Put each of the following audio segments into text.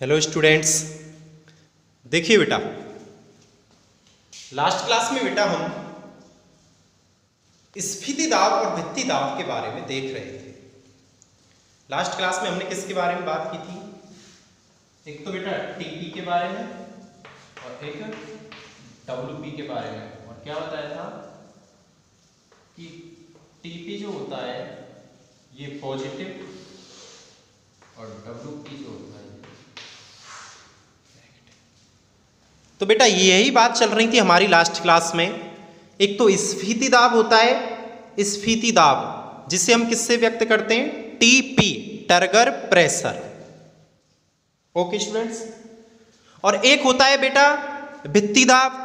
Hello students. देखिए बेटा, last class में बेटा हम स्फीति दाब और भित्ति दाब के बारे में देख रहे थे। लास्ट क्लास में हमने किसके बारे में बात की थी? एक तो बेटा टीपी के बारे में और एक डब्ल्यूपी के बारे में। और क्या बताया था कि टीपी जो होता है ये पॉजिटिव और डब्ल्यूपी जो होता है। तो बेटा यही बात चल रही थी हमारी लास्ट क्लास में। एक तो स्फीति दाब होता है, स्फीति दाब जिसे हम किससे व्यक्त करते हैं? TP, turgor pressure. Okay students. और एक होता है बेटा भित्ति दाब,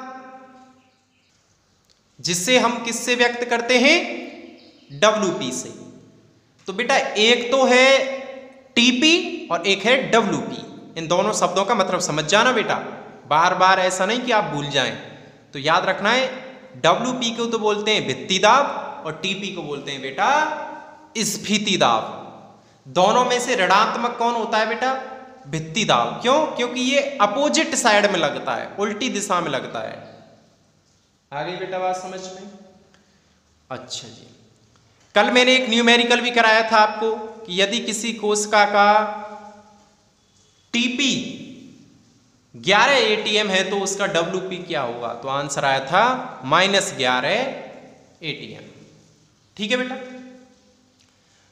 जिसे हम किससे व्यक्त करते हैं? डब्ल्यूपी से। तो बेटा एक तो है टीपी और एक है डब्ल्यूपी। इन दोनों शब्दों का मतलब समझ जाना बेटा, बार बार ऐसा नहीं कि आप भूल जाएं। तो याद रखना है, डब्ल्यूपी को तो बोलते हैं भित्ति दाब और टीपी को बोलते हैं बेटा स्फीति दाब। दोनों में से ऋणात्मक कौन होता है बेटा? भित्ति दाब। क्यों? क्योंकि ये अपोजिट साइड में लगता है, उल्टी दिशा में लगता है। आ गई बेटा बात समझ में? अच्छा जी, कल मैंने एक न्यूमेरिकल भी कराया था आपको कि यदि किसी कोशिका का टीपी 11 एटीएम है तो उसका डब्ल्यूपी क्या होगा? तो आंसर आया था -11 एटीएम। ठीक है बेटा?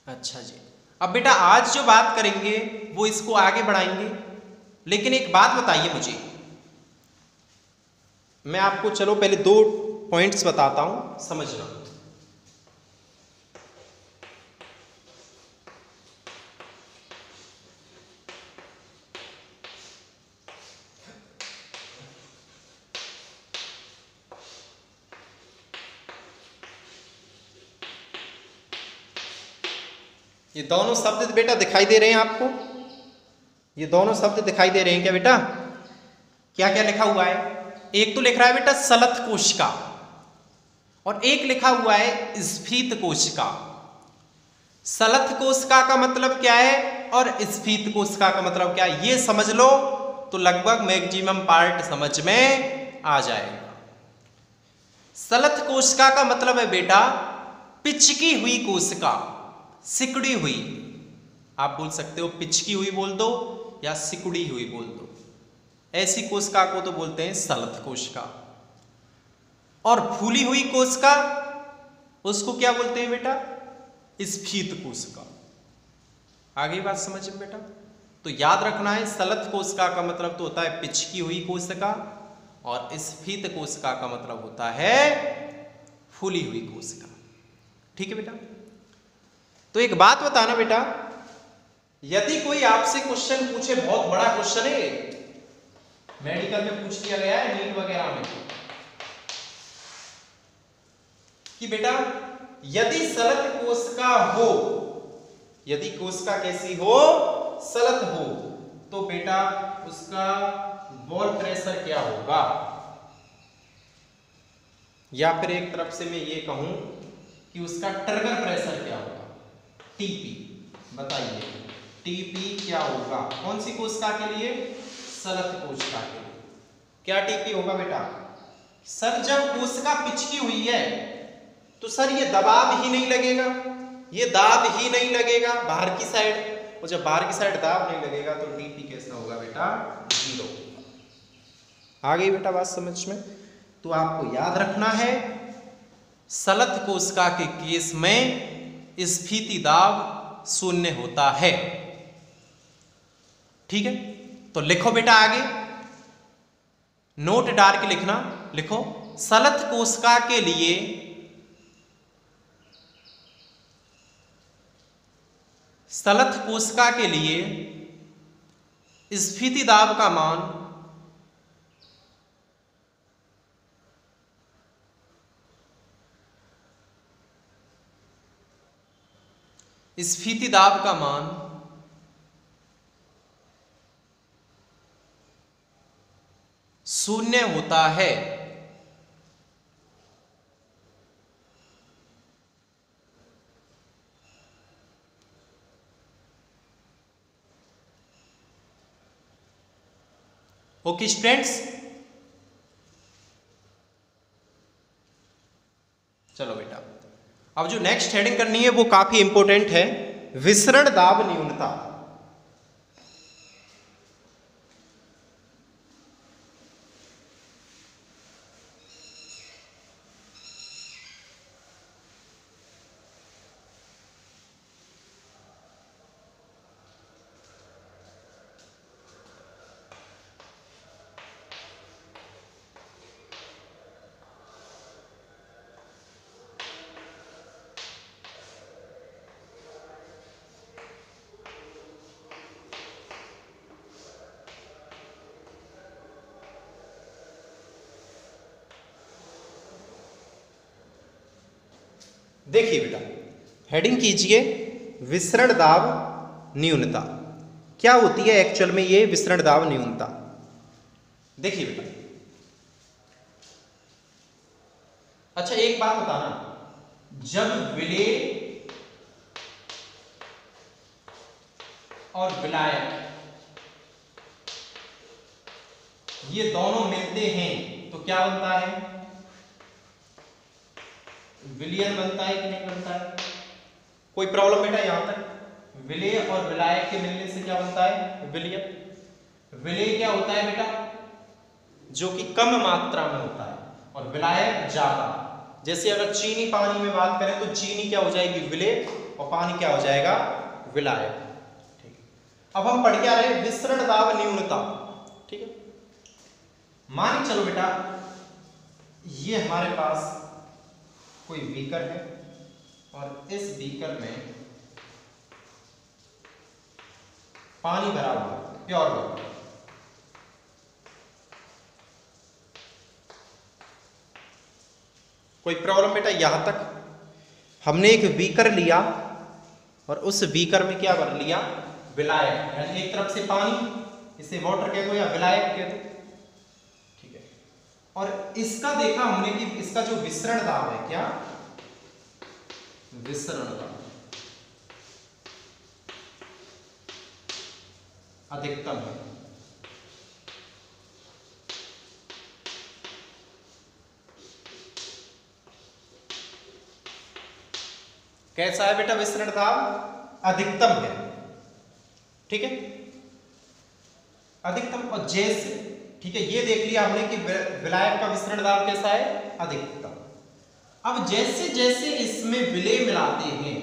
अच्छा जी, अब बेटा आज जो बात करेंगे वो इसको आगे बढ़ाएंगे। लेकिन एक बात बताइए मुझे, मैं आपको चलो पहले 2 पॉइंट्स बताता हूं, समझना। ये दोनों शब्द बेटा दिखाई दे रहे हैं आपको? ये दोनों शब्द दिखाई दे रहे हैं क्या बेटा? क्या क्या लिखा हुआ है? एक तो लिख रहा है बेटा सलथ कोशिका और एक लिखा हुआ है स्फीत कोशिका। सलथ कोशिका का मतलब क्या है और स्फीत कोशिका का मतलब क्या है, ये समझ लो तो लगभग मैक्सिमम पार्ट समझ में आ जाएगा। सलथ कोशिका का मतलब है बेटा पिचकी हुई कोशिका, सिकुड़ी हुई। आप बोल सकते हो पिचकी हुई बोल दो या सिकुड़ी हुई बोल दो। ऐसी कोशिका को तो बोलते हैं सलथ कोशिका। और फूली हुई कोशिका उसको क्या बोलते हैं बेटा? स्फीत कोशिका। आगे बात समझ में बेटा? तो याद रखना है, सलथ कोशिका का मतलब तो होता है पिचकी हुई कोशिका और स्फीत कोशिका का मतलब होता है फूली हुई कोशिका। ठीक है बेटा? तो एक बात बताना बेटा, यदि कोई आपसे क्वेश्चन पूछे, बहुत बड़ा क्वेश्चन है, मेडिकल में पूछ लिया गया है, नीट वगैरह में, कि बेटा यदि सलथ कोशिका हो, यदि कोशिका कैसी हो? सलथ हो, तो बेटा उसका वॉल प्रेशर क्या होगा? या फिर एक तरफ से मैं ये कहूं कि उसका टर्गर प्रेशर क्या होगा? टीपी। बताइए टीपी क्या होगा? कौन सी कोशिका के लिए? सलथ कोशिका के लिए। क्या टीपी होगा बेटा? सर जब कोशिका पिचकी हुई है तो सर ये दबाव ही नहीं लगेगा, ये दाब ही नहीं लगेगा बाहर की साइड। और जब बाहर की साइड दाब नहीं लगेगा तो टीपी कैसा होगा बेटा? 0। आ गई बेटा बात समझ में? तो आपको याद रखना है, सलथ कोशिका के केस में स्फीति दाब 0 होता है। ठीक है? तो लिखो बेटा आगे, नोट डाल के लिखना। लिखो सलथ कोशिका के लिए स्फीति दाब का मान स्फीति दाब का मान 0 होता है। ओके स्टूडेंट्स, चलो बेटा, अब जो नेक्स्ट हेडिंग करनी है वो काफी इंपॉर्टेंट है, विसरण दाब न्यूनता। देखिए बेटा, हेडिंग कीजिए विसरण दाब न्यूनता। क्या होती है एक्चुअल में ये विसरण दाब न्यूनता? देखिए बेटा, अच्छा एक बात बताना, जब विलेय और विलायक ये दोनों मिलते हैं तो क्या बनता है? विलयन बनता है कि नहीं बनता है? कोई प्रॉब्लम बेटा यहां तक? विलेय और विलायक के मिलने से क्या बनता है? विलयन। विलेय क्या होता है बेटा? जो कि कम मात्रा में होता है, और विलायक ज्यादा। जैसे अगर चीनी पानी में बात करें तो चीनी क्या हो जाएगी? विलेय, और पानी क्या हो जाएगा? विलायक। ठीक है, अब हम पढ़ क्या रहे? विसरण दाब न्यूनता। ठीक है, मान चलो बेटा ये हमारे पास कोई बीकर है और इस बीकर में पानी भरा हुआ है, प्योर वाटर। कोई प्रॉब्लम बेटा यहां तक? हमने एक बीकर लिया और उस बीकर में क्या भर लिया? विलायक, यानी एक तरफ से पानी, इसे वाटर कह दो या विलायक कह दो। ठीक है, और इसका देखा हमने कि इसका जो विसरण दाब है, क्या विसरण दाब अधिकतम है। कैसा है बेटा? विसरण दाब अधिकतम है। ठीक है, अधिकतम। और जैसे, ठीक है, ये देख लिया हमने कि विलायक का विसरण दाब कैसा है? अधिकतम। अब जैसे जैसे इसमें विलेय मिलाते हैं,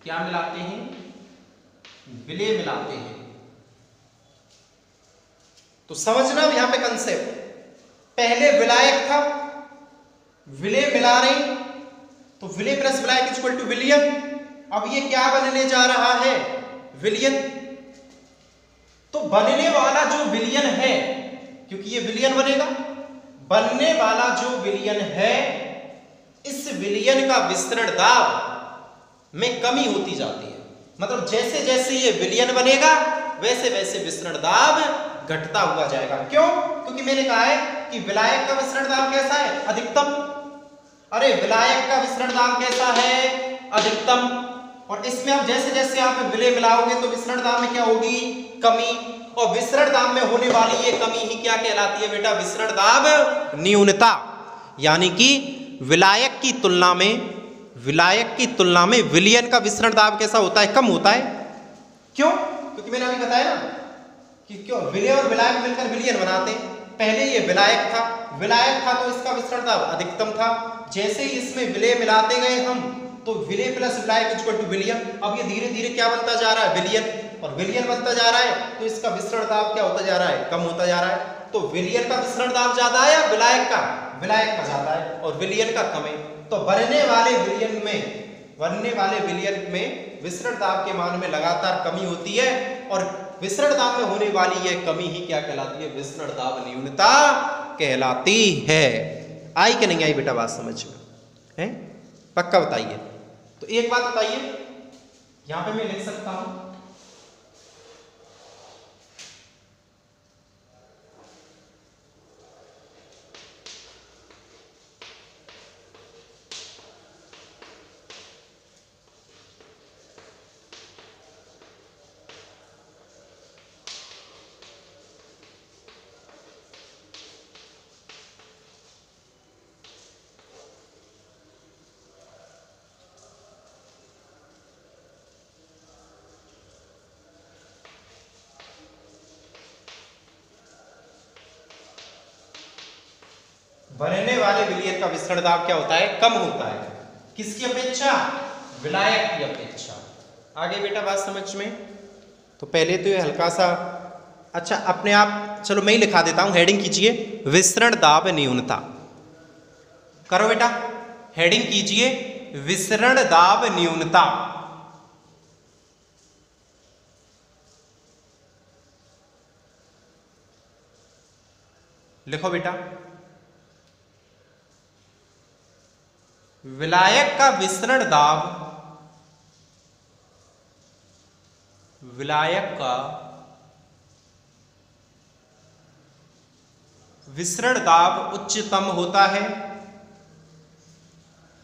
क्या मिलाते हैं? विलेय मिलाते हैं, तो समझना यहां पे कंसेप्ट, पहले विलायक था, विलेय मिला रहे तो विलेय प्लस विलायक इज इक्वल टू विलयन। अब ये क्या बनने जा रहा है? विलयन। तो बनने वाला जो विलयन है, क्योंकि ये विलयन बनेगा, बनने वाला जो विलयन है, इस विलयन का विसरण दाब में कमी होती जाती है। मतलब जैसे जैसे ये विलयन बनेगा वैसे वैसे विसरण दाब घटता हुआ जाएगा। क्यों? क्योंकि मैंने कहा है कि विलायक का विसरण दाब कैसा है? अधिकतम। अरे विलायक का विसरण दाब कैसा है? अधिकतम। और इसमें आप जैसे जैसे आप विलेय मिलाओगे तो विसरण दाब में क्या होगी? कमी। और विसरण दाब में होने वाली ये कमी ही क्या कहलाती है बेटा? विसरण दाब न्यूनता। यानी कि विलायक की तुलना में विलयन का विसरण दाब कैसा होता है? कम होता है। क्यों? क्योंकि मैंने अभी बताया ना कि क्यों विलेय और विलायक मिलकर विलयन बनाते हैं। पहले ये विलायक था तो इसका विसरण दाब अधिकतम था। जैसे ही इसमें विलेय मिलाते गए हम तो विलेय प्लस विलायक इज इक्वल टू विलयन। अब ये धीरे धीरे क्या बनता जा रहा है? विलयन। और विलयन बनता जा रहा है तो इसका विसरण दाब क्या होता जा रहा है? कम होता जा रहा है। तो विलयन का विसरण दाब ज्यादा है या विलायक का? विलायक का ज्यादा है, और विलयन का कम है। तो बनने वाले विलयन में विसरण दाब के मान में लगातार कमी होती है, और विसरण दाब में होने वाली यह कमी ही क्या कहलाती है? विसरण दाब न्यूनता कहलाती है। आई कि नहीं आई बेटा बात समझ में? है? पक्का बताइए। तो एक बात बताइए, यहां पे मैं लिख सकता हूं बनने वाले विलयन का विसरण दाब क्या होता है? कम होता है। किसकी अपेक्षा? विलायक की अपेक्षा। आगे बेटा बात समझ में? तो पहले तो ये हल्का सा, अच्छा अपने आप, चलो मैं ही लिखा देता हूं, हेडिंग कीजिए विसरण दाब न्यूनता। करो बेटा, हेडिंग कीजिए विसरण दाब न्यूनता। लिखो बेटा, विलायक का विसरण दाब, विलायक का विसरण दाब उच्चतम होता है।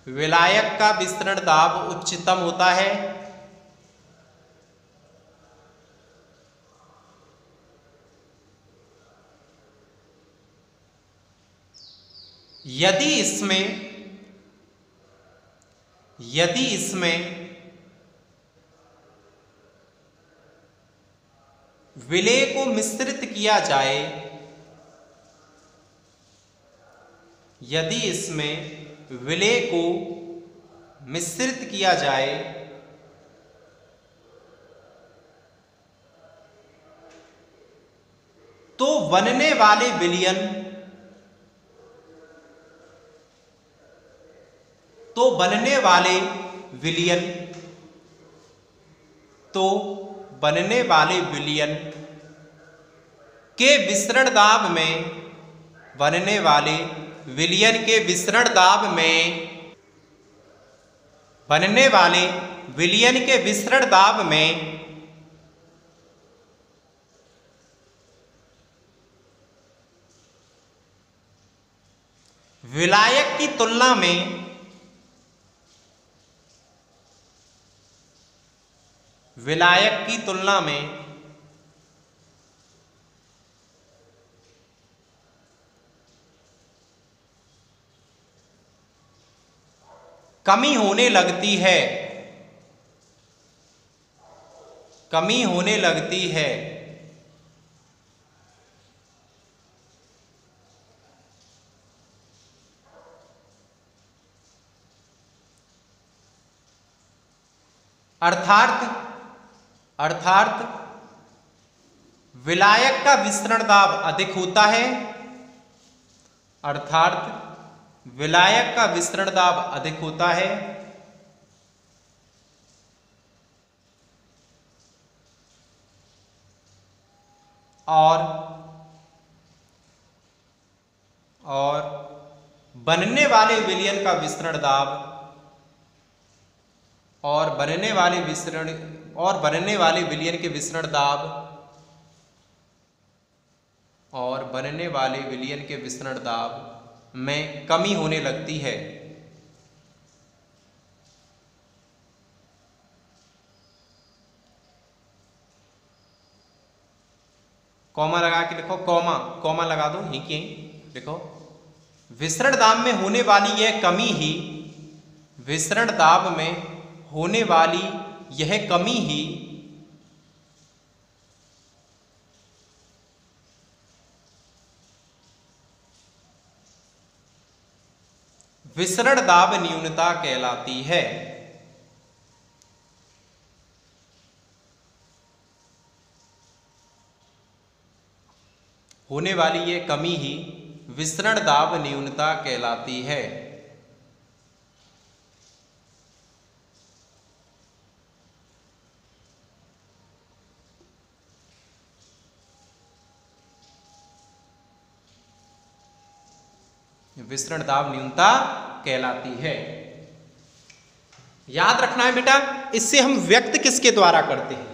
विलायक का विसरण दाब उच्चतम होता है यदि इसमें विलेय को मिश्रित किया जाए, यदि इसमें विलेय को मिश्रित किया जाए तो बनने वाले विलयन, तो बनने वाले विलयन के विसरण दाब में, बनने वाले विलयन के विसरण दाब में, बनने वाले विलयन के विसरण दाब में विलायक की तुलना में, विलायक की तुलना में कमी होने लगती है, कमी होने लगती है। अर्थात विलायक का विसरण दाब अधिक होता है, अर्थात विलायक का विसरण दाब अधिक होता है और बनने वाले विलयन का विसरण दाब, और बनने वाले विलयन के विसरण दाब, और बनने वाले विलयन के विसरण दाब में कमी होने लगती है। कॉमा लगा के लिखो, कॉमा लगा दो, यहीं के लिखो, विसरण दाब में होने वाली यह कमी ही, विसरण दाब में होने वाली यह कमी ही विसरण दाब न्यूनता कहलाती है। होने वाली यह कमी ही विसरण दाब न्यूनता कहलाती है। विसरण दाब न्यूनता कहलाती है। याद रखना है बेटा, इससे हम व्यक्त किसके द्वारा करते हैं?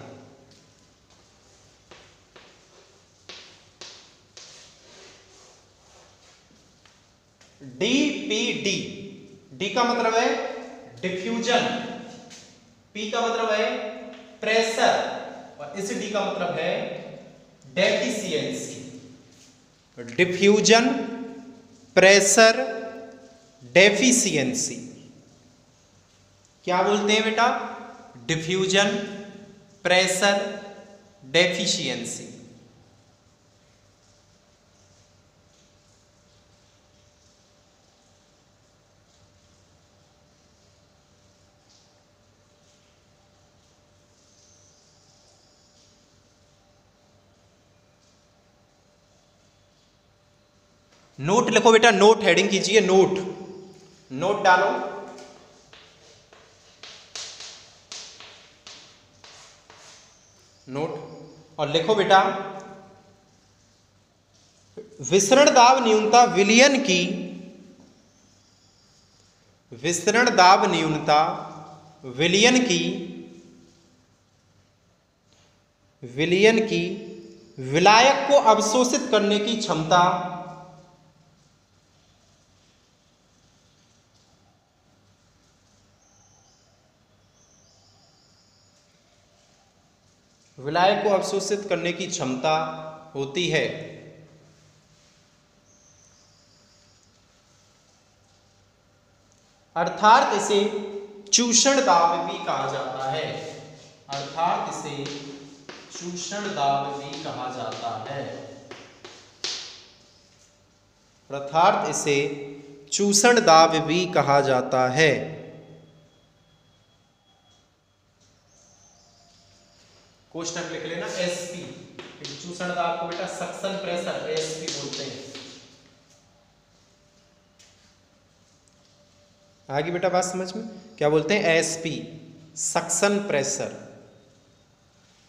डीपीडी, डी का मतलब है डिफ्यूजन, पी का मतलब है प्रेशर, और इस डी का मतलब है डेफिशिएंसी। डिफ्यूजन, प्रेशर, डेफिशिएंसी, क्या बोलते हैं बेटा? Diffusion, pressure, deficiency. नोट लिखो बेटा, नोट हेडिंग कीजिए, नोट, नोट डालो। नोट और लिखो बेटा, विसरण दाब न्यूनता विलयन की, विसरण दाब न्यूनता विलयन की, विलयन की विलायक को अवशोषित करने की क्षमता, विलायक को अवशोषित करने की क्षमता होती है। अर्थात इसे चूषण दाब भी कहा जाता है, अर्थात इसे चूषण दाब भी कहा जाता है, अर्थात इसे चूषण दाब भी कहा जाता है। क्वेश्चन लिख लेना एसपी, चूषण दाब को बेटा सक्शन प्रेशर एसपी बोलते हैं। आगे बेटा बात समझ में, क्या बोलते हैं, एसपी, सक्शन प्रेशर।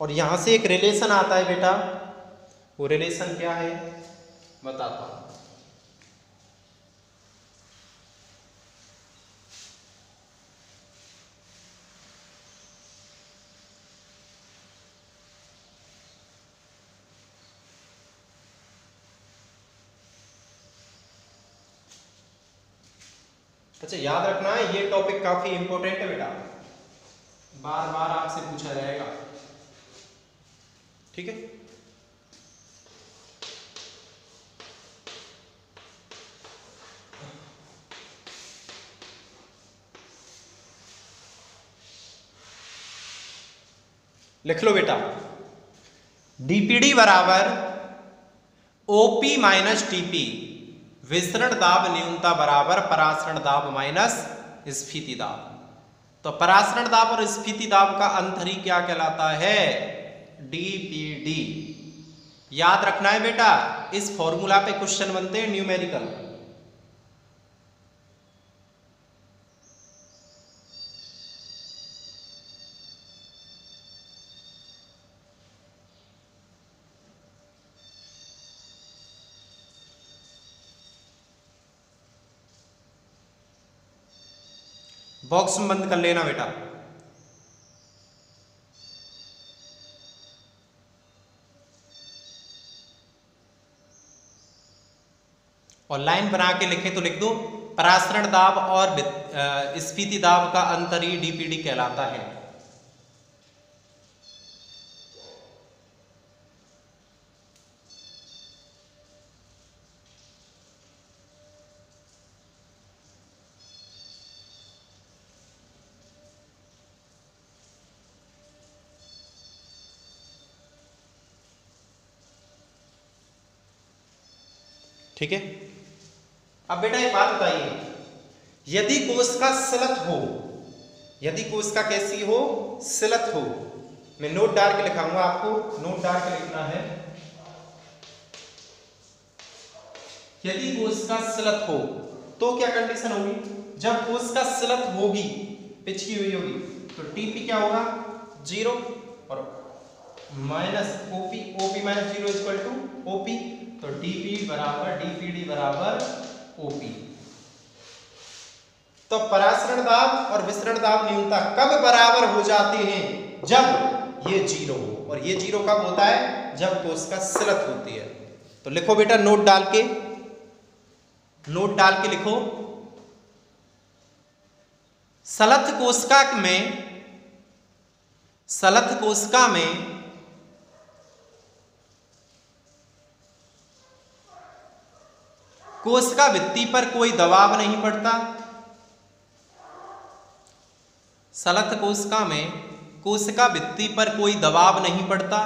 और यहां से एक रिलेशन आता है बेटा, वो रिलेशन क्या है बताता हूं। अच्छा याद रखना है, ये टॉपिक काफी इंपॉर्टेंट है बेटा, बार बार आपसे पूछा जाएगा, ठीक है। लिख लो बेटा, डीपीडी बराबर ओपी माइनस टीपी, विसरण दाब न्यूनता बराबर परासरण दाब माइनस स्फीति दाब। तो परासरण दाब और स्फीति दाब का अंतर ही क्या कहलाता है, डीपीडी। याद रखना है बेटा, इस फॉर्मूला पे क्वेश्चन बनते हैं न्यूमेरिकल। बॉक्स में बंद कर लेना बेटा। और लाइन बना के लिखे तो लिख दो, परासरण दाब और स्फीति दाब का अंतर ही डीपीडी कहलाता है। ठीक है। अब बेटा एक बात बताइए, यदि कोशिका स्लथ हो, यदि कोशिका कैसी हो, स्लथ हो, मैं नोट डाल के लिखाऊंगा आपको, नोट डाल के लिखना है। यदि कोशिका स्लथ हो तो क्या कंडीशन होगी, जब कोशिका स्लथ होगी, पिछकी हुई होगी, तो टीपी क्या होगा 0 और minus OP, OP minus 0 equal to OP, तो डीपी बराबर डीपीडी बराबर ओपी। तो परासरण दाब और विसरण दाब न्यूनता कब बराबर हो जाते हैं, जब ये 0 हो। और ये 0 कब होता है, जब कोशिका स्लथ होती है। तो लिखो बेटा, नोट डाल के, नोट डाल के लिखो, स्लथ कोशिका में, स्लथ कोशिका में कोशिका भित्ति पर कोई दबाव नहीं पड़ता। स्लथ कोशिका में कोशिका भित्ति पर कोई दबाव नहीं पड़ता।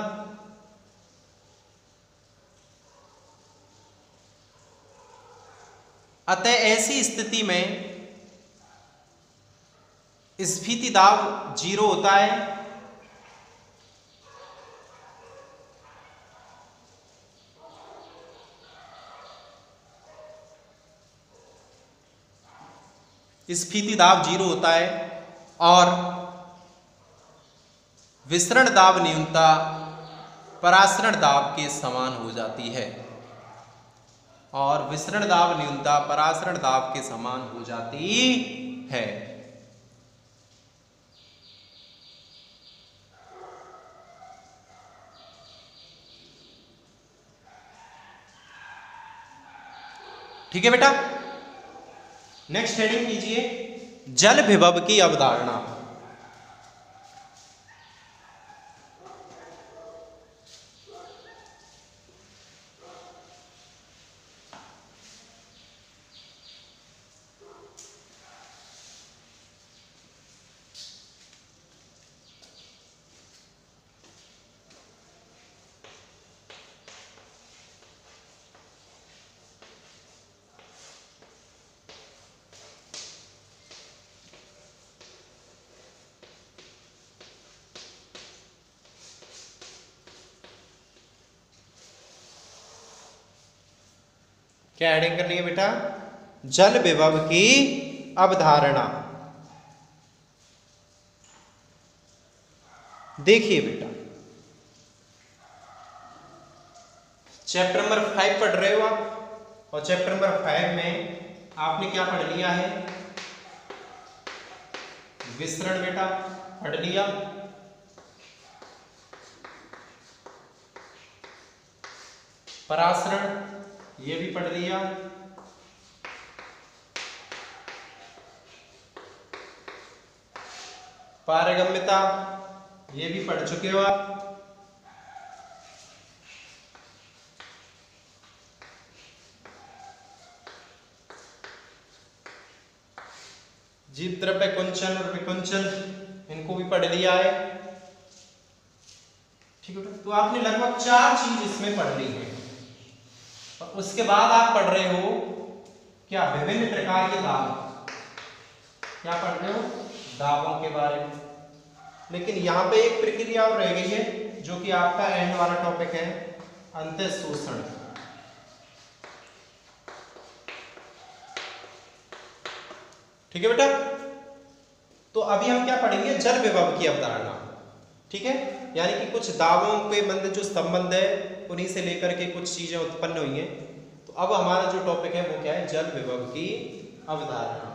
अतः ऐसी स्थिति में स्फीति दाब 0 होता है। स्फीति दाब 0 होता है और विसरण दाब न्यूनता परासरण दाब के समान हो जाती है, और विसरण दाब न्यूनता परासरण दाब के समान हो जाती है। ठीक है बेटा, नेक्स्ट हेडिंग कीजिए जल विभव की अवधारणा। क्या हेडिंग करनी है बेटा? जल विभव की अवधारणा। देखिए बेटा, चैप्टर नंबर 5 पढ़ रहे हो आप, और चैप्टर नंबर 5 में आपने क्या पढ़ लिया है? विसरण बेटा पढ़ लिया, परासरण ये भी पढ़ लिया, पारगम्यता ये भी पढ़ चुके हो आप, जीव द्रव्य कुंचन और विकुंचन इनको भी पढ़ लिया है। ठीक है, तो आपने लगभग 4 चीज इसमें पढ़ ली है, और उसके बाद आप पढ़ रहे हो क्या? विभिन्न प्रकार के दाब। क्या पढ़ रहे हो? दाबों के बारे में। लेकिन यहां पे एक प्रक्रिया और रह गई है जो कि आपका एंड वाला टॉपिक है, अंतःशोषण। ठीक है बेटा, तो अभी हम क्या पढ़ेंगे? जल विभव की अवधारणा। ठीक है, यानी कि कुछ दावों के मंद जो संबंध है उन्हीं से लेकर के कुछ चीजें उत्पन्न हुई हैं। तो अब हमारा जो टॉपिक है वो क्या है? जल विभव की अवधारणा।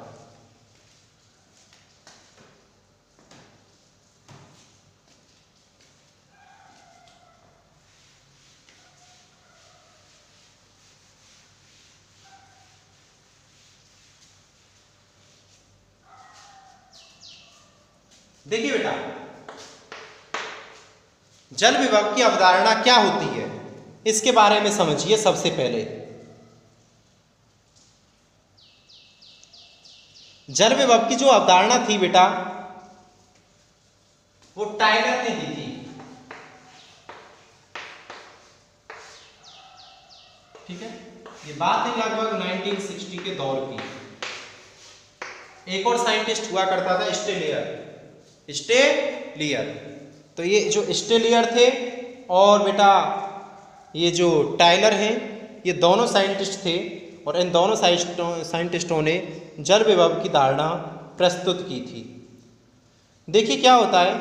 देखिए बेटा, जल विभव की अवधारणा क्या होती है इसके बारे में समझिए। सबसे पहले जल विभव की जो अवधारणा थी बेटा, वो टाइलर ने दी थी। ठीक है, ये बात है लगभग 1960 के दौर की। एक और साइंटिस्ट हुआ करता था, स्टेलियर। तो ये जो स्टेलियर थे और बेटा ये जो टाइलर हैं, ये दोनों साइंटिस्ट थे, और इन दोनों साइंटिस्टों ने जल विभव की धारणा प्रस्तुत की थी। देखिए क्या होता है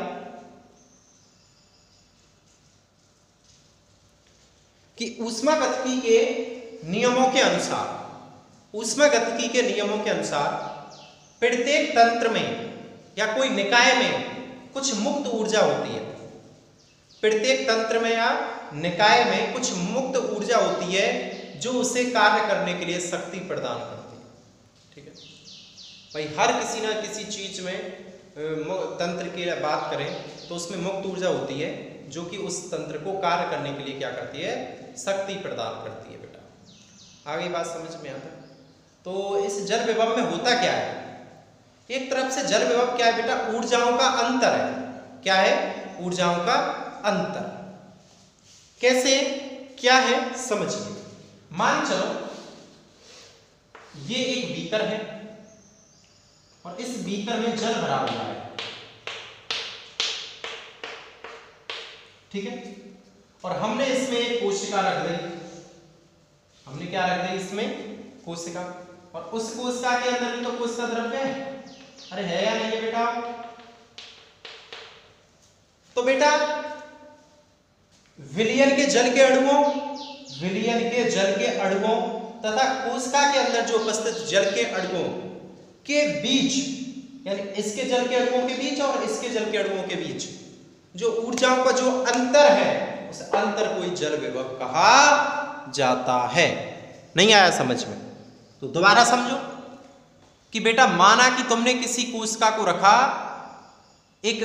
कि ऊष्मागतिकी के नियमों के अनुसार प्रत्येक तंत्र में या कोई निकाय में कुछ मुक्त ऊर्जा होती है। प्रत्येक तंत्र में या निकाय में कुछ मुक्त ऊर्जा होती है जो उसे कार्य करने के लिए शक्ति प्रदान करती है। ठीक है भाई, हर किसी ना किसी चीज में तंत्र की बात करें तो उसमें मुक्त ऊर्जा होती है जो कि उस तंत्र को कार्य करने के लिए क्या करती है? शक्ति प्रदान करती है। बेटा आगे बात समझ में आता है? तो इस जल विभव में होता क्या है? एक तरफ से जल विभव क्या है बेटा? ऊर्जाओं का अंतर है। क्या है? ऊर्जाओं का अंतर। कैसे, क्या है, समझिए। मान चलो ये एक बीकर है और इस बीकर में जल भरा हुआ है। ठीक है, और हमने इसमें एक कोशिका रख दी। हमने क्या रख दी इसमें? कोशिका। और उस कोशिका के अंदर भी तो कोशिका द्रव्य है। अरे है या नहीं है बेटा? तो बेटा विलयन के जल के अणुओं तथा कोशिका के अंदर जो उपस्थित जल के अणुओं के बीच, यानी इसके जल के अणुओं के बीच और इसके जल के अणुओं के बीच जो ऊर्जाओं का जो अंतर है, उस अंतर को ही जल विभव कहा जाता है। नहीं आया समझ में? तो दोबारा समझो कि बेटा माना कि तुमने किसी कोशिका को रखा एक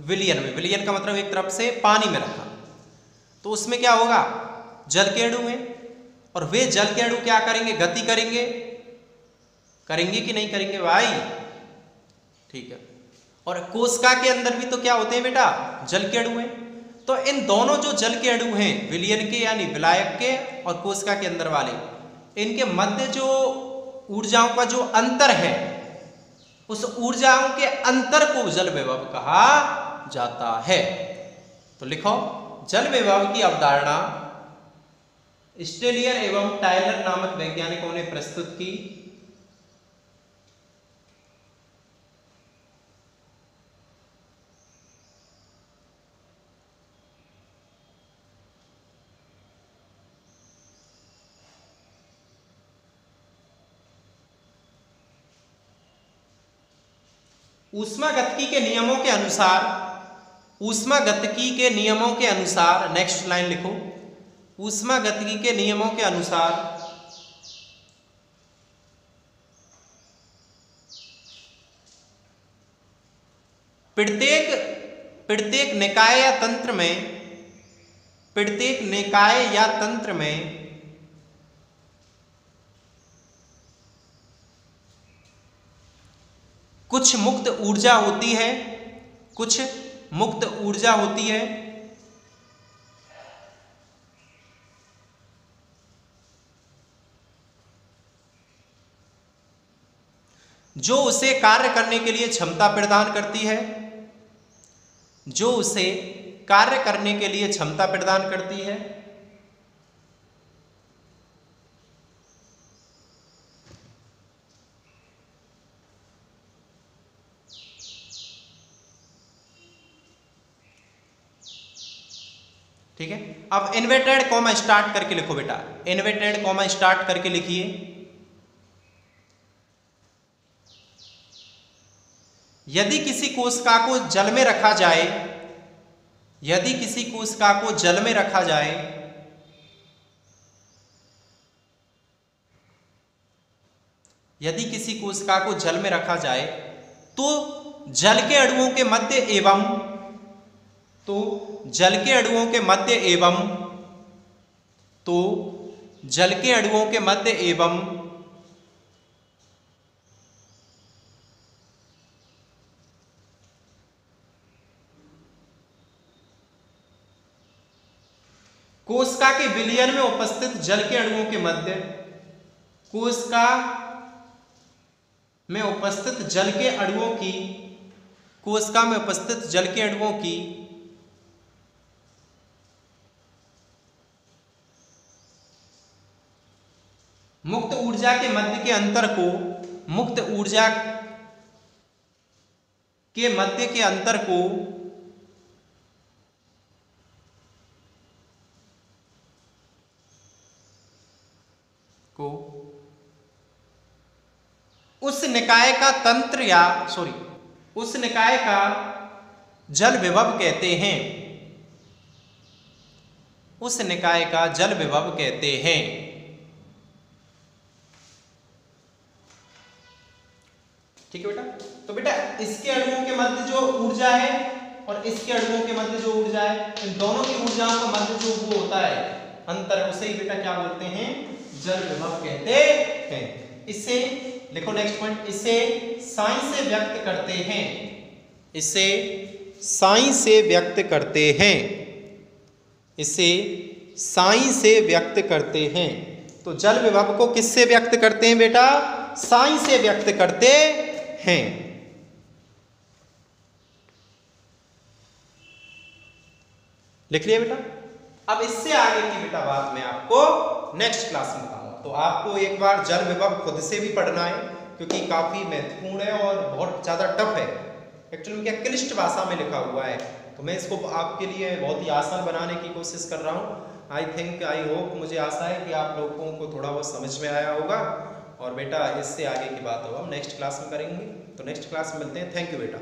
विलयन में, विलयन का मतलब एक तरफ से पानी में रखा, तो उसमें क्या होगा? जल के अणु हैं और वे जल के अणु क्या करेंगे? गति करेंगे कि नहीं करेंगे भाई? ठीक है। और कोशिका के अंदर भी तो क्या होते हैं बेटा? जल के अणु हैं। तो इन दोनों जो जल के अणु हैं, विलयन के यानी विलायक के और कोशिका के अंदर वाले, इनके मध्य जो ऊर्जाओं का जो अंतर है, उस ऊर्जाओं के अंतर को जल विभव कहा जाता है। तो लिखो, जल विभव की अवधारणा स्टेलियर एवं टायलर नामक वैज्ञानिकों ने प्रस्तुत की। ऊष्मागतिकी के नियमों के अनुसार, नेक्स्ट लाइन लिखो, ऊष्मागतिकी के नियमों के अनुसार प्रत्येक निकाय या तंत्र में कुछ मुक्त ऊर्जा होती है, जो उसे कार्य करने के लिए क्षमता प्रदान करती है। ठीक है। अब इन्वर्टेड कॉमा स्टार्ट करके लिखो बेटा, इन्वर्टेड कॉमा स्टार्ट करके लिखिए। यदि किसी कोशिका को जल में रखा जाए, तो जल के अणुओं के मध्य एवं कोशिका के विलयन में उपस्थित जल के अणुओं के मध्य, कोशिका में उपस्थित जल के अणुओं की मुक्त ऊर्जा के मध्य के अंतर को उस निकाय का जल विभव कहते हैं। ठीक है बेटा। तो बेटा इसके अणुओं के मध्य जो ऊर्जा है और इसके अणुओं के मध्य जो ऊर्जा है, इन दोनों की ऊर्जाओं का मध्य जो वो होता है अंतर, उसे ही बेटा क्या बोलते हैं? जल विभव कहते हैं। इससे लिखो नेक्स्ट पॉइंट, इसे साइन से व्यक्त करते हैं। तो जल विभव को किससे व्यक्त करते हैं बेटा? साइन से व्यक्त करते हैं। लिख लिया बेटा। अब इससे आगे की बेटा बात मैं आपको नेक्स्ट क्लास में बताऊंगा। तो आपको एक बार जल विभव खुद से भी पढ़ना है, क्योंकि काफ़ी महत्वपूर्ण है और बहुत ज़्यादा टफ है। एक्चुअली क्या क्लिष्ट भाषा में लिखा हुआ है, तो मैं इसको आपके लिए बहुत ही आसान बनाने की कोशिश कर रहा हूँ। आई होप, मुझे आशा है कि आप लोगों को थोड़ा बहुत समझ में आया होगा। और बेटा इससे आगे की बात हो हम नेक्स्ट क्लास में करेंगे, तो नेक्स्ट क्लास में मिलते हैं। थैंक यू बेटा।